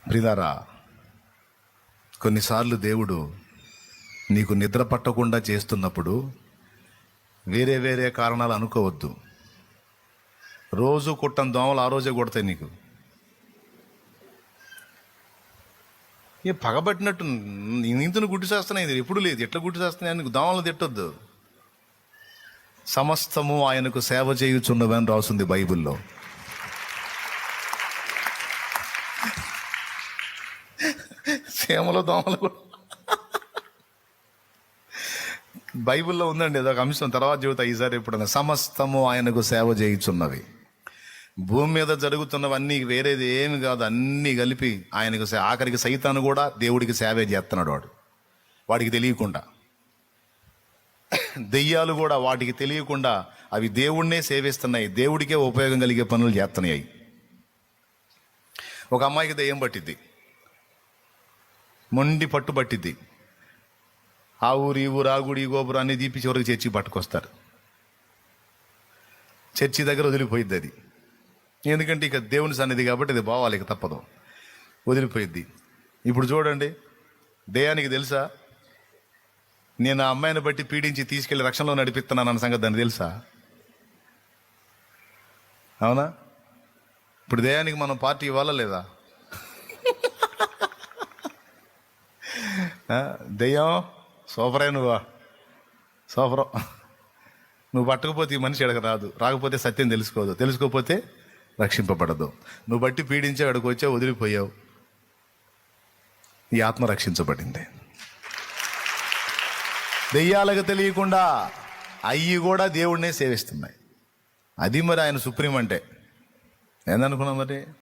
ప్రియులారా, కొన్నిసార్లు దేవుడు నీకు నిద్ర పట్టకుండా చేస్తున్నప్పుడు వేరే వేరే కారణాలు అనుకోవద్దు. రోజు కుట్టం దోమలు ఆ రోజే కొడతాయి నీకు. పగబట్టినట్టు ఇంతను గుడ్డి చేస్తున్నాయి, ఎప్పుడు లేదు, ఎట్లా గుడ్డి చేస్తున్నాయి నీకు దోమలు తిట్టొద్దు. సమస్తము ఆయనకు సేవ చేయుచున్నవని రాస్తుంది బైబిల్లో. సేమలో దోమలు కూడా బైబిల్లో ఉందండి, అదొక అంశం. తర్వాత చెబుతా ఈసారి ఎప్పుడన్నా. సమస్తము ఆయనకు సేవ చేయుచున్నవి. భూమి మీద జరుగుతున్నవన్నీ వేరేది ఏమి కాదు, అన్నీ కలిపి ఆయనకు ఆఖరికి సైతాను కూడా దేవుడికి సేవే చేస్తున్నాడు. వాడికి తెలియకుండా. దెయ్యాలు కూడా వాటికి తెలియకుండా అవి దేవుడినే సేవిస్తున్నాయి, దేవుడికే ఉపయోగం కలిగే పనులు చేస్తున్నాయి. ఒక అమ్మాయికి దెయ్యం పట్టిద్ది, మొండి పట్టు పట్టిద్ది. ఆ ఊరు ఈ ఊరు, ఆ గుడి ఈ గోపురం అన్ని దీపి చివరికి చర్చికి పట్టుకొస్తారు. చర్చి దగ్గర వదిలిపోయిద్ది అది. ఎందుకంటే ఇక దేవుని సన్నిధి కాబట్టి అది పోవాలి, ఇక తప్పదు, వదిలిపోయిద్ది. ఇప్పుడు చూడండి, దెయ్యానికి తెలుసా నేను ఆ అమ్మాయిని బట్టి పీడించి తీసుకెళ్లి రక్షణలో నడిపిస్తున్నాను అన్న సంగతి దాన్ని తెలుసా? అవునా? ఇప్పుడు దెయ్యానికి మనం పార్టీ ఇవ్వాలా లేదా? దెయ్యం సూపరే, నువ్వా సూపరం. నువ్వు పట్టకపోతే ఈ మనిషి ఎడక రాదు, రాకపోతే సత్యం తెలుసుకోదు, తెలుసుకోకపోతే రక్షింపబడదు. నువ్వు బట్టి పీడించే అక్కడికి వచ్చావు, వదిలిపోయావు, ఈ ఆత్మ రక్షించబడింది. దెయ్యాలకు తెలియకుండా అయ్యి కూడా దేవుడినే సేవిస్తున్నాయి. అది మరి ఆయన సుప్రీం అంటే ఏందనుకున్నావు మరి?